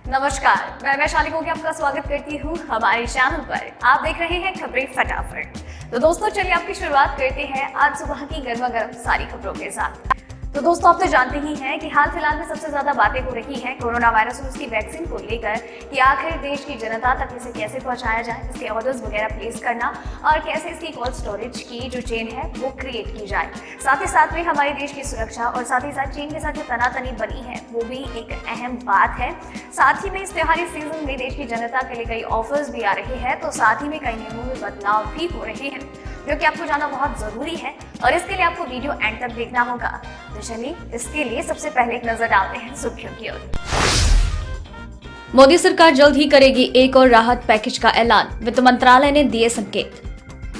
नमस्कार, मैं वैशाली गोगी आपका स्वागत करती हूँ हमारे चैनल पर। आप देख रहे हैं खबरें फटाफट। तो दोस्तों चलिए आपकी शुरुआत करते हैं आज सुबह की गर्मा गर्म सारी खबरों के साथ। तो दोस्तों आप तो जानते ही हैं कि हाल फिलहाल में सबसे ज्यादा बातें हो रही है कोरोना वायरस और उसकी वैक्सीन को लेकर कि आखिर देश की जनता तक इसे कैसे पहुंचाया जाए, इसके ऑर्डर्स वगैरह प्लेस करना और कैसे इसकी कोल्ड स्टोरेज की जो चेन है वो क्रिएट की जाए। साथ ही साथ में हमारे देश की सुरक्षा और साथ ही साथ चीन के साथ जो तनातनी बनी है वो भी एक अहम बात है। साथ ही में इस त्योहारी सीजन में देश की जनता के लिए कई ऑफर्स भी आ रहे हैं, तो साथ ही में कई नियमों में बदलाव भी हो रहे हैं जो कि आपको जानना बहुत जरूरी है और इसके लिए आपको वीडियो एंड तक देखना होगा। तो चलिए इसके लिए सबसे पहले एक नजर डालते हैं सुर्खियों की ओर। मोदी सरकार जल्द ही करेगी एक और राहत पैकेज का ऐलान, वित्त मंत्रालय ने दिए संकेत।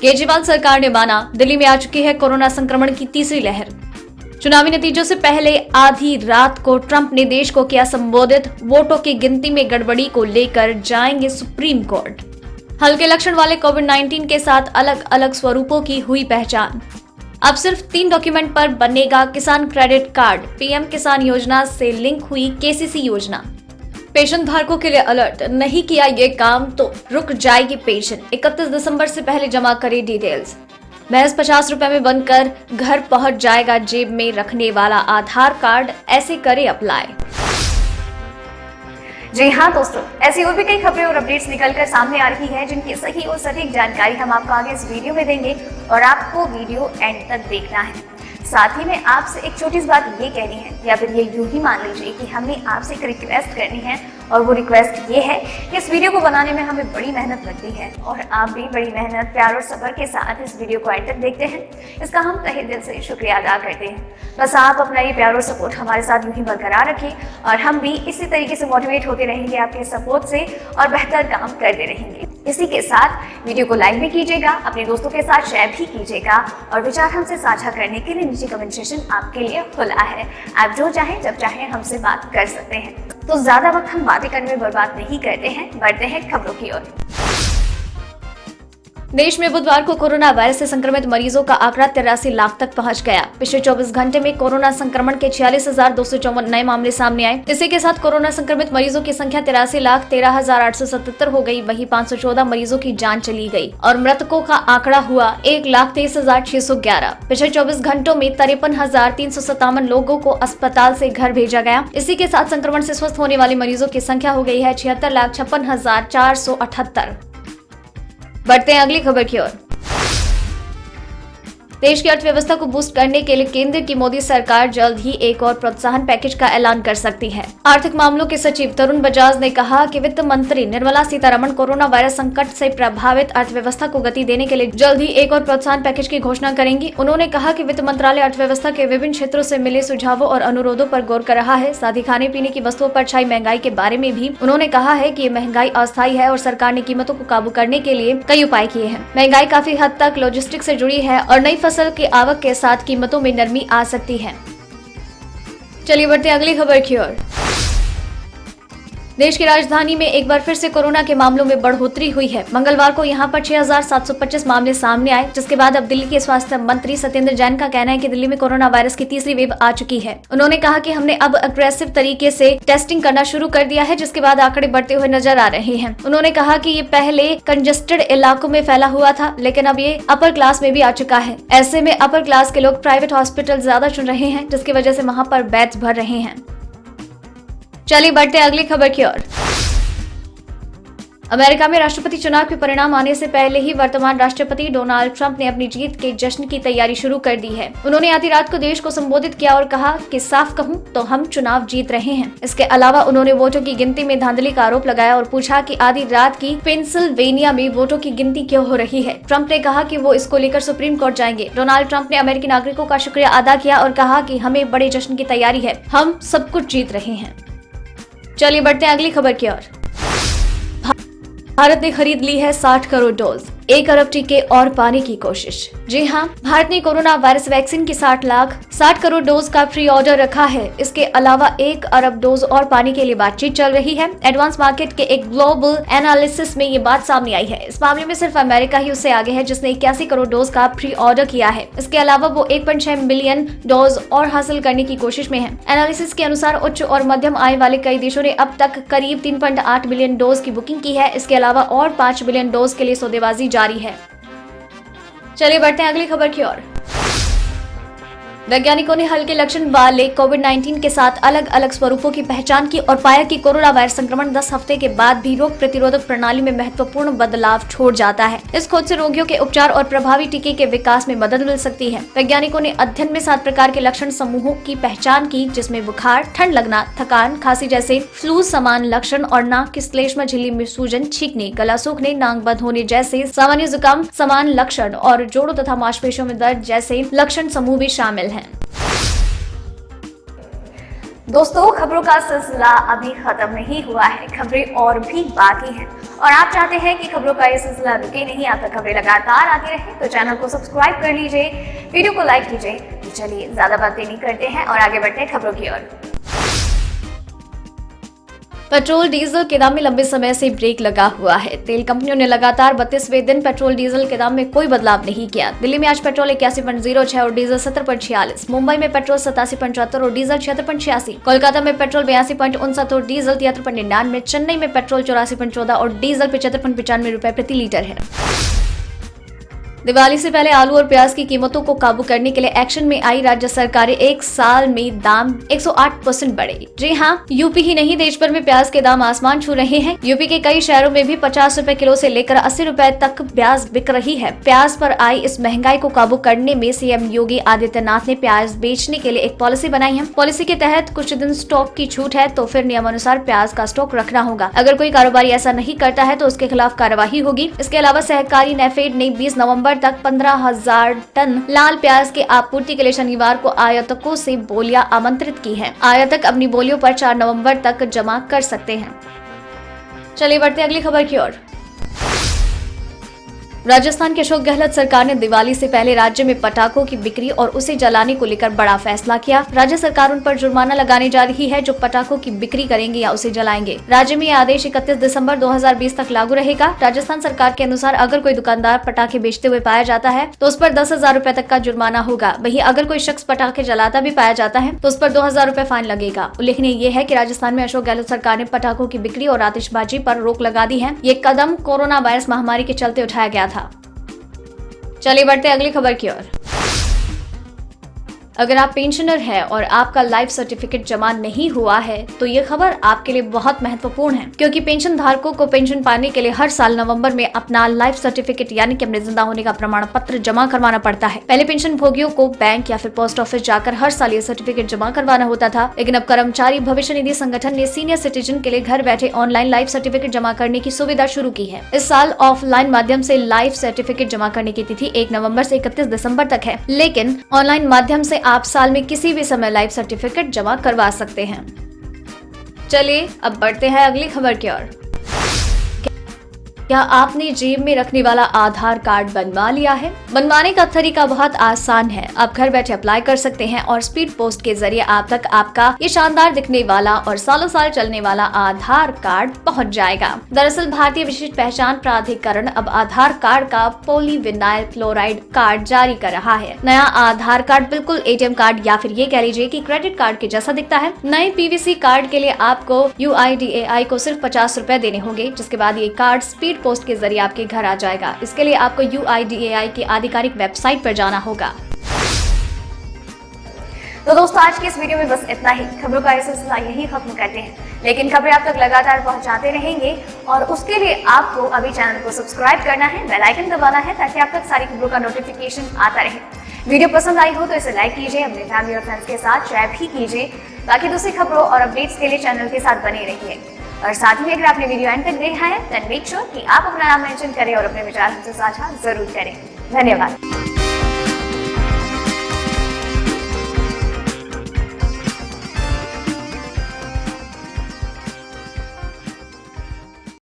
केजरीवाल सरकार ने माना, दिल्ली में आ चुकी है कोरोना संक्रमण की तीसरी लहर। चुनावी नतीजों से पहले आधी रात को ट्रंप ने देश को किया संबोधित, वोटों की गिनती में गड़बड़ी को लेकर जाएंगे सुप्रीम कोर्ट। हल्के लक्षण वाले कोविड-19 के साथ अलग अलग स्वरूपों की हुई पहचान। अब सिर्फ 3 डॉक्यूमेंट पर बनेगा किसान क्रेडिट कार्ड, पीएम किसान योजना से लिंक हुई केसीसी योजना। पेंशन धारकों के लिए अलर्ट, नहीं किया ये काम तो रुक जाएगी पेंशन। 31 दिसंबर से पहले जमा करें डिटेल्स। महज 50 रुपए में बनकर घर पहुंच जाएगा जेब में रखने वाला आधार कार्ड, ऐसे करे अप्लाई। जी हाँ दोस्तों, ऐसी और भी कई खबरें और अपडेट्स निकलकर सामने आ रही है जिनकी सही और सटीक जानकारी हम आपको आगे इस वीडियो में देंगे और आपको वीडियो एंड तक देखना है। साथ ही में आपसे एक छोटी सी बात ये कहनी है या फिर ये यूं ही मान लीजिए कि हमें आपसे एक रिक्वेस्ट करनी है और वो रिक्वेस्ट ये है कि इस वीडियो को बनाने में हमें बड़ी मेहनत लगती है और आप भी बड़ी मेहनत, प्यार और सब्र के साथ इस वीडियो को एंड तक देखते हैं। इसका हम तहे दिल से शुक्रिया अदा करते हैं। बस आप अपना ये प्यार और सपोर्ट हमारे साथ यूं ही बरकरार रखें और हम भी इसी तरीके से मोटिवेट होते रहेंगे आपके सपोर्ट से और बेहतर काम करते रहेंगे। इसी के साथ वीडियो को लाइक भी कीजिएगा, अपने दोस्तों के साथ शेयर भी कीजिएगा और विचार हमसे साझा करने के लिए नीचे कमेंट सेक्शन आपके लिए खुला है। आप जो चाहें जब चाहें हमसे बात कर सकते हैं। तो ज्यादा वक्त हम बातें करने में बर्बाद नहीं करते हैं, बढ़ते हैं खबरों की ओर। देश में बुधवार को कोरोना वायरस से संक्रमित मरीजों का आंकड़ा 83 लाख तक पहुंच गया। पिछले 24 घंटे में कोरोना संक्रमण के 46,254 नए मामले सामने आए। इसी के साथ कोरोना संक्रमित मरीजों की संख्या 83,13,877 हो गई। वहीं 514 मरीजों की जान चली गई और मृतकों का आंकड़ा हुआ 1,23,611। पिछले 24 घंटों में 53,357 लोगों को अस्पताल से घर भेजा गया। इसी के साथ संक्रमण से स्वस्थ होने वाले मरीजों की संख्या हो गई है 76,56,478। बढ़ते हैं अगली खबर की ओर। देश की अर्थव्यवस्था को बूस्ट करने के लिए केंद्र की मोदी सरकार जल्द ही एक और प्रोत्साहन पैकेज का ऐलान कर सकती है। आर्थिक मामलों के सचिव तरुण बजाज ने कहा कि वित्त मंत्री निर्मला सीतारमण कोरोना वायरस संकट से प्रभावित अर्थव्यवस्था को गति देने के लिए जल्द ही एक और प्रोत्साहन पैकेज की घोषणा करेंगी। उन्होंने कहा कि वित्त मंत्रालय अर्थव्यवस्था के विभिन्न क्षेत्रों से मिले सुझावों और अनुरोधों पर गौर कर रहा है। साथ ही खाने पीने की वस्तुओं पर छाई महंगाई के बारे में भी उन्होंने कहा है कि ये महंगाई अस्थायी है और सरकार ने कीमतों को काबू करने के लिए कई उपाय किए हैं। महंगाई काफी हद तक लॉजिस्टिक्स से जुड़ी है और नई फसल की आवक के साथ कीमतों में नरमी आ सकती है। चलिए बढ़ते हैं अगली खबर की ओर। देश की राजधानी में एक बार फिर से कोरोना के मामलों में बढ़ोतरी हुई है। मंगलवार को यहां पर 6,725 मामले सामने आए, जिसके बाद अब दिल्ली के स्वास्थ्य मंत्री सत्येंद्र जैन का कहना है कि दिल्ली में कोरोना वायरस की तीसरी वेव आ चुकी है। उन्होंने कहा कि हमने अब अग्रेसिव तरीके से टेस्टिंग करना शुरू कर दिया है, जिसके बाद आंकड़े बढ़ते हुए नजर आ रहे हैं। उन्होंने कहा कि ये पहले कंजेस्टेड इलाकों में फैला हुआ था, लेकिन अब ये अपर क्लास में भी आ चुका है। ऐसे में अपर क्लास के लोग प्राइवेट हॉस्पिटल ज्यादा चुन रहे हैं, जिसकी वजह से वहां पर बेड्स भर रहे हैं। चलिए बढ़ते हैं अगली खबर की ओर। अमेरिका में राष्ट्रपति चुनाव के परिणाम आने से पहले ही वर्तमान राष्ट्रपति डोनाल्ड ट्रंप ने अपनी जीत के जश्न की तैयारी शुरू कर दी है। उन्होंने आधी रात को देश को संबोधित किया और कहा कि साफ कहूं तो हम चुनाव जीत रहे हैं। इसके अलावा उन्होंने वोटों की गिनती में धांधली का आरोप लगाया और पूछा कि आधी रात की पेंसिल्वेनिया में वोटों की गिनती क्यों हो रही है। ट्रंप ने कहा कि वो इसको लेकर सुप्रीम कोर्ट जाएंगे। डोनाल्ड ट्रंप ने अमेरिकी नागरिकों का शुक्रिया अदा किया और कहा कि हमें बड़े जश्न की तैयारी है, हम सब कुछ जीत रहे हैं। चलिए बढ़ते हैं अगली खबर की ओर। भारत ने खरीद ली है 60 करोड़ डोज। 1 अरब टीके और पाने की कोशिश। जी हाँ, भारत ने कोरोना वायरस वैक्सीन की 60 करोड़ डोज का प्री ऑर्डर रखा है। इसके अलावा 1 अरब डोज और पाने के लिए बातचीत चल रही है। एडवांस मार्केट के एक ग्लोबल एनालिसिस में ये बात सामने आई है। इस मामले में सिर्फ अमेरिका ही उससे आगे है, जिसने 81 करोड़ डोज का प्री ऑर्डर किया है। इसके अलावा वो 1.6 मिलियन डोज और हासिल करने की कोशिश में है। एनालिसिस के अनुसार उच्च और मध्यम आय वाले कई देशों ने अब तक करीब 3.8 बिलियन डोज की बुकिंग की है। इसके अलावा और 5 बिलियन डोज के लिए सौदेबाजी जारी है। चलिए बढ़ते हैं अगली खबर की ओर। वैज्ञानिकों ने हल्के लक्षण वाले कोविड-19 के साथ अलग अलग स्वरूपों की पहचान की और पाया कि कोरोना वायरस संक्रमण 10 हफ्ते के बाद भी रोग प्रतिरोधक प्रणाली में महत्वपूर्ण बदलाव छोड़ जाता है। इस खोज से रोगियों के उपचार और प्रभावी टीके के विकास में मदद मिल सकती है। वैज्ञानिकों ने अध्ययन में 7 प्रकार के लक्षण समूहों की पहचान की, जिसमें बुखार, ठंड लगना, थकान, खांसी जैसे फ्लू समान लक्षण और नाक की श्लेष्मा झिल्ली में सूजन, छींकने, गला सूखने, नाक बंद होने जैसे सामान्य जुकाम समान लक्षण और जोड़ों तथा मांसपेशियों में दर्द जैसे लक्षण समूह भी शामिल हैं। दोस्तों, खबरों का सिलसिला अभी खत्म नहीं हुआ है, खबरें और भी बाकी हैं और आप चाहते हैं कि खबरों का ये सिलसिला रुके नहीं, आप तक खबरें लगातार आती रहे, तो चैनल को सब्सक्राइब कर लीजिए, वीडियो को लाइक कीजिए। तो चलिए ज्यादा बातें नहीं करते हैं और आगे बढ़ते हैं खबरों की ओर। पेट्रोल डीजल के दाम में लंबे समय से ब्रेक लगा हुआ है। तेल कंपनियों ने लगातार 32वें दिन पेट्रोल डीजल के दाम में कोई बदलाव नहीं किया। दिल्ली में आज पेट्रोल 81.06 और डीजल 70.46, मुंबई में पेट्रोल 87.74 और डीजल 76.86, कोलकाता में पेट्रोल 82.59 और डीजल 73.99, चेन्नई में पेट्रोल 84.14 और डीजल 75.95 रुपए प्रति लीटर है। दिवाली से पहले आलू और प्याज की कीमतों को काबू करने के लिए एक्शन में आई राज्य सरकारें। एक साल में दाम 108% बढ़े। जी हाँ, यूपी ही नहीं, देश भर में प्याज के दाम आसमान छू रहे हैं। यूपी के कई शहरों में भी 50 रुपए किलो से लेकर 80 रुपए तक प्याज बिक रही है। प्याज पर आई इस महंगाई को काबू करने में सीएम योगी आदित्यनाथ ने प्याज बेचने के लिए एक पॉलिसी बनाई है। पॉलिसी के तहत कुछ दिन स्टॉक की छूट है, तो फिर नियमानुसार प्याज का स्टॉक रखना होगा। अगर कोई कारोबारी ऐसा नहीं करता है तो उसके खिलाफ कार्रवाई होगी। इसके अलावा सहकारी नेफेड ने 20 नवम्बर तक 15,000 टन लाल प्याज की आपूर्ति के लिए शनिवार को आयातकों से बोलियां आमंत्रित की हैं। आयातक अपनी बोलियों पर 4 नवंबर तक जमा कर सकते हैं। चलिए बढ़ते अगली खबर की ओर। राजस्थान की अशोक गहलोत सरकार ने दिवाली से पहले राज्य में पटाखों की बिक्री और उसे जलाने को लेकर बड़ा फैसला किया। राज्य सरकार उन पर जुर्माना लगाने जा रही है जो पटाखों की बिक्री करेंगे या उसे जलाएंगे। राज्य में यह आदेश 31 दिसंबर 2020 तक लागू रहेगा। राजस्थान सरकार के अनुसार अगर कोई दुकानदार पटाखे बेचते हुए पाया जाता है तो उस पर 10,000 रुपए तक का जुर्माना होगा। वहीं अगर कोई शख्स पटाखे जलाता भी पाया जाता है तो उस पर 2,000 रुपए फाइन लगेगा। उल्लेखनीय ये है कि राजस्थान में अशोक गहलोत सरकार ने पटाखों की बिक्री और आतिशबाजी पर रोक लगा दी है। ये कदम कोरोना वायरस महामारी के चलते उठाया गया था। चलिए बढ़ते अगली खबर की ओर। अगर आप पेंशनर हैं और आपका लाइफ सर्टिफिकेट जमा नहीं हुआ है तो ये खबर आपके लिए बहुत महत्वपूर्ण है, क्योंकि पेंशन धारकों को पेंशन पाने के लिए हर साल नवंबर में अपना लाइफ सर्टिफिकेट यानी कि अपने जिंदा होने का प्रमाण पत्र जमा करवाना पड़ता है। पहले पेंशन भोगियों को बैंक या फिर पोस्ट ऑफिस जाकर हर साल ये सर्टिफिकेट जमा करवाना होता था, लेकिन अब कर्मचारी भविष्य निधि संगठन ने सीनियर सिटीजन के लिए घर बैठे ऑनलाइन लाइफ सर्टिफिकेट जमा करने की सुविधा शुरू की है। इस साल ऑफलाइन माध्यम से लाइफ सर्टिफिकेट जमा करने की तिथि 1 नवंबर से 31 दिसंबर तक है, लेकिन ऑनलाइन माध्यम से आप साल में किसी भी समय लाइफ सर्टिफिकेट जमा करवा सकते हैं। चलिए अब बढ़ते हैं अगली खबर की ओर। क्या आपने जेब में रखने वाला आधार कार्ड बनवा लिया है? बनवाने का तरीका बहुत आसान है। आप घर बैठे अप्लाई कर सकते हैं और स्पीड पोस्ट के जरिए आप तक आपका ये शानदार दिखने वाला और सालों साल चलने वाला आधार कार्ड पहुंच जाएगा। दरअसल भारतीय विशिष्ट पहचान प्राधिकरण अब आधार कार्ड का पॉलीविनाइल क्लोराइड कार्ड जारी कर रहा है। नया आधार कार्ड बिल्कुल एटीएम कार्ड या फिर ये कह लीजिए कि क्रेडिट कार्ड के जैसा दिखता है। नए पीवीसी कार्ड के लिए आपको UIDAI को सिर्फ 50 रुपए देने होंगे, जिसके बाद ये कार्ड स्पीड पोस्ट के जरिए आपके घर आ जाएगा। इसके लिए आपको UIDAI की आधिकारिक वेबसाइट पर जाना होगा। तो दोस्तों, आज की इस वीडियो में बस इतना ही। खबरों का ये सिलसिला यही खत्म करते हैं, लेकिन खबरें आप तक लगातार पहुंचाते रहेंगे और उसके लिए आपको अभी चैनल को सब्सक्राइब करना है, बेल आइकन दबाना है, ताकि आप तक सारी खबरों का नोटिफिकेशन आता रहे। वीडियो पसंद आई हो तो इसे लाइक कीजिए, अपने फैमिली और फ्रेंड्स के साथ शेयर भी कीजिए, ताकि दूसरी खबरों और अपडेट्स के लिए चैनल के साथ बने रहिए। और साथ ही अगर आपने वीडियो एंड तक देखा है, देन मेक श्योर कि आप अपना नाम मेंशन करें और अपने विचार हमसे साझा जरूर करें। धन्यवाद।